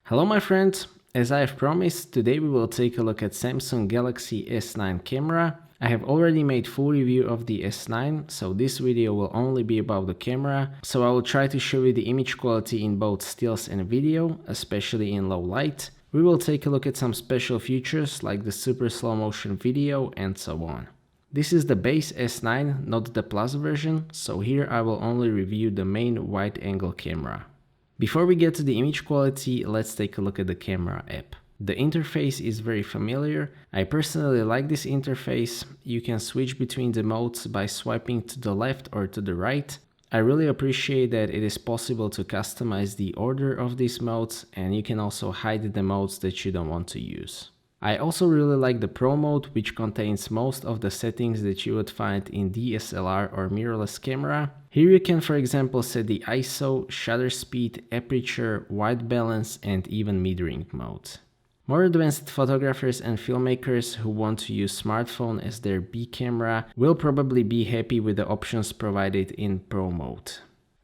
Hello my friends, as I have promised, today we will take a look at Samsung Galaxy S9 camera. I have already made full review of the S9, so this video will only be about the camera, so I will try to show you the image quality in both stills and video, especially in low light. We will take a look at some special features like the super slow motion video and so on. This is the base S9, not the Plus version, so here I will only review the main wide angle camera. Before we get to the image quality, let's take a look at the camera app. The interface is very familiar. I personally like this interface. You can switch between the modes by swiping to the left or to the right. I really appreciate that it is possible to customize the order of these modes, and you can also hide the modes that you don't want to use. I also really like the Pro mode, which contains most of the settings that you would find in DSLR or mirrorless camera. Here you can, for example, set the ISO, shutter speed, aperture, white balance, and even mid-ring mode. More advanced photographers and filmmakers who want to use smartphone as their B camera will probably be happy with the options provided in Pro mode.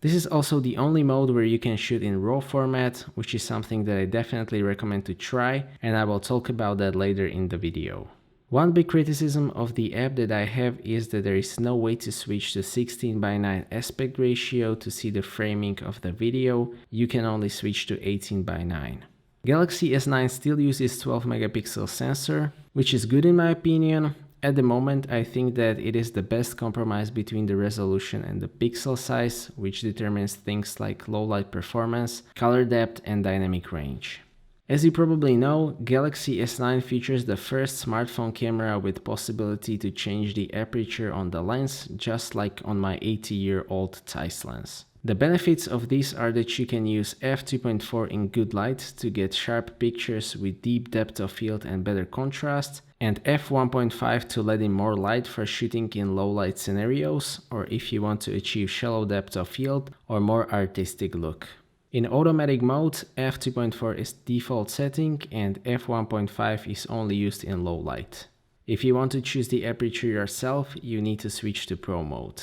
This is also the only mode where you can shoot in RAW format, which is something that I definitely recommend to try, and I will talk about that later in the video. One big criticism of the app that I have is that there is no way to switch to 16:9 aspect ratio to see the framing of the video. You can only switch to 18:9. Galaxy S9 still uses 12 megapixel sensor, which is good in my opinion. At the moment, I think that it is the best compromise between the resolution and the pixel size, which determines things like low light performance, color depth, and dynamic range. As you probably know, Galaxy S9 features the first smartphone camera with possibility to change the aperture on the lens, just like on my 80-year-old Zeiss lens. The benefits of this are that you can use f2.4 in good light to get sharp pictures with deep depth of field and better contrast, and f1.5 to let in more light for shooting in low light scenarios, or if you want to achieve shallow depth of field or more artistic look. In automatic mode, f2.4 is default setting and f1.5 is only used in low light. If you want to choose the aperture yourself, you need to switch to Pro mode.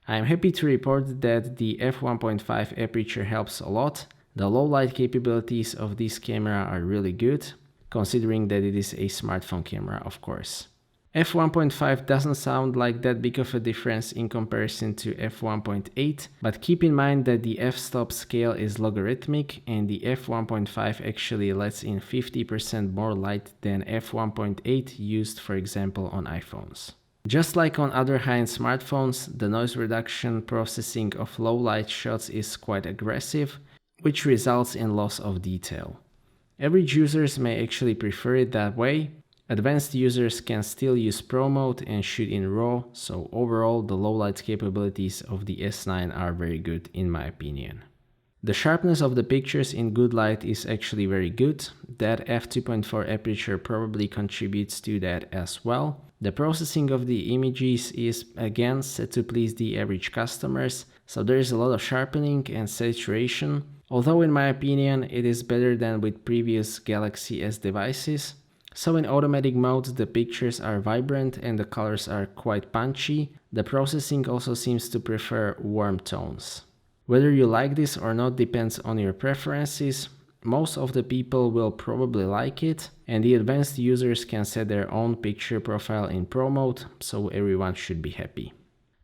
I am happy to report that the f1.5 aperture helps a lot. The low light capabilities of this camera are really good, considering that it is a smartphone camera, of course. f1.5 doesn't sound like that big of a difference in comparison to f1.8, but keep in mind that the f-stop scale is logarithmic and the f1.5 actually lets in 50% more light than f1.8 used, for example, on iPhones. Just like on other high-end smartphones, the noise reduction processing of low light shots is quite aggressive, which results in loss of detail. Average users may actually prefer it that way. Advanced users can still use Pro mode and shoot in RAW, so overall the low light capabilities of the S9 are very good in my opinion. The sharpness of the pictures in good light is actually very good. That f2.4 aperture probably contributes to that as well. The processing of the images is again set to please the average customers, so there is a lot of sharpening and saturation, although in my opinion it is better than with previous Galaxy S devices. So in automatic mode the pictures are vibrant and the colors are quite punchy. The processing also seems to prefer warm tones. Whether you like this or not depends on your preferences. Most of the people will probably like it, and the advanced users can set their own picture profile in Pro mode, so everyone should be happy.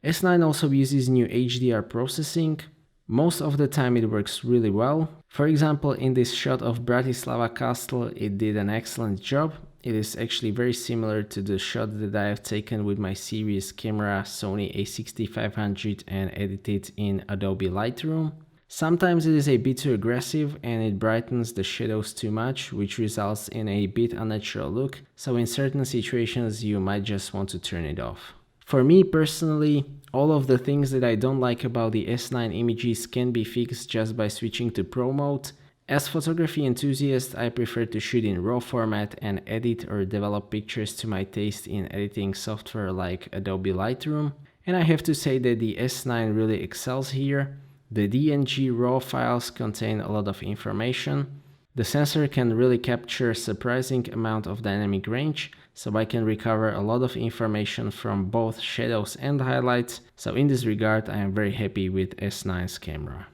S9 also uses new HDR processing. Most of the time it works really well. For example, in this shot of Bratislava Castle, it did an excellent job. It is actually very similar to the shot that I have taken with my series camera Sony a6500 and edited in Adobe Lightroom. Sometimes it is a bit too aggressive and it brightens the shadows too much, which results in a bit unnatural look, so in certain situations you might just want to turn it off. For me personally, all of the things that I don't like about the S9 images can be fixed just by switching to Pro mode. As photography enthusiast, I prefer to shoot in RAW format and edit or develop pictures to my taste in editing software like Adobe Lightroom, and I have to say that the S9 really excels here. The DNG RAW files contain a lot of information. The sensor can really capture a surprising amount of dynamic range, so I can recover a lot of information from both shadows and highlights, so in this regard I am very happy with S9's camera.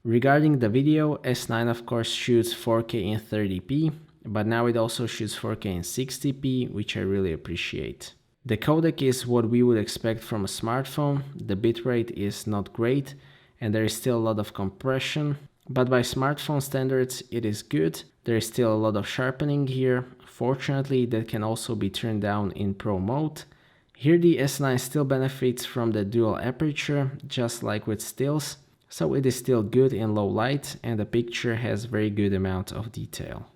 Regarding the video, S9 of course shoots 4K in 30p, but now it also shoots 4K in 60p, which I really appreciate. The codec is what we would expect from a smartphone, the bitrate is not great, and there is still a lot of compression, but by smartphone standards it is good. There is still a lot of sharpening here. Fortunately, that can also be turned down in Pro mode. Here the S9 still benefits from the dual aperture, just like with stills, so it is still good in low light and the picture has very good amount of detail.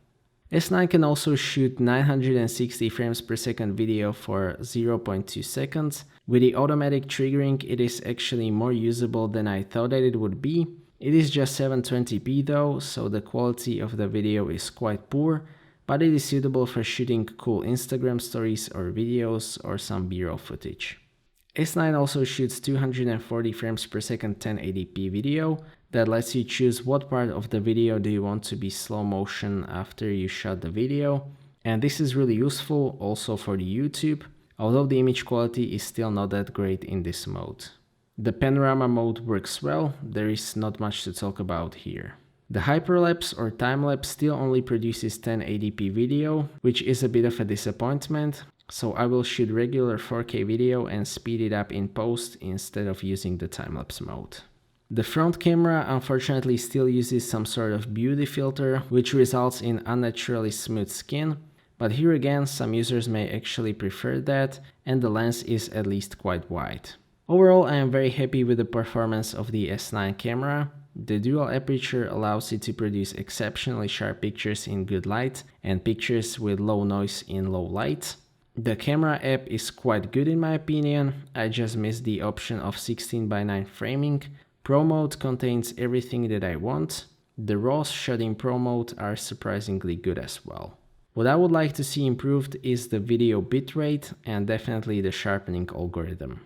S9 can also shoot 960 frames per second video for 0.2 seconds. With the automatic triggering, it is actually more usable than I thought that it would be. It is just 720p though, so the quality of the video is quite poor, but it is suitable for shooting cool Instagram stories or videos or some B-roll footage. S9 also shoots 240 frames per second 1080p video. That lets you choose what part of the video do you want to be slow motion after you shot the video. And this is really useful also for the YouTube, although the image quality is still not that great in this mode. The panorama mode works well, there is not much to talk about here. The hyperlapse or timelapse still only produces 1080p video, which is a bit of a disappointment, so I will shoot regular 4K video and speed it up in post instead of using the timelapse mode. The front camera unfortunately still uses some sort of beauty filter, which results in unnaturally smooth skin, but here again some users may actually prefer that, and the lens is at least quite wide. Overall, I am very happy with the performance of the S9 camera. The dual aperture allows it to produce exceptionally sharp pictures in good light and pictures with low noise in low light. The camera app is quite good in my opinion, I just missed the option of 16:9 framing. Pro mode contains everything that I want. The RAWs shot in Pro mode are surprisingly good as well. What I would like to see improved is the video bitrate and definitely the sharpening algorithm.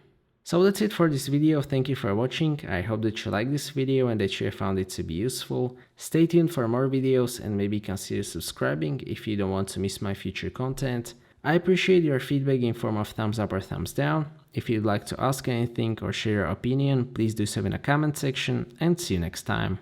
So that's it for this video, thank you for watching, I hope that you liked this video and that you found it to be useful. Stay tuned for more videos and maybe consider subscribing if you don't want to miss my future content. I appreciate your feedback in form of thumbs up or thumbs down. If you'd like to ask anything or share your opinion, please do so in the comment section, and see you next time.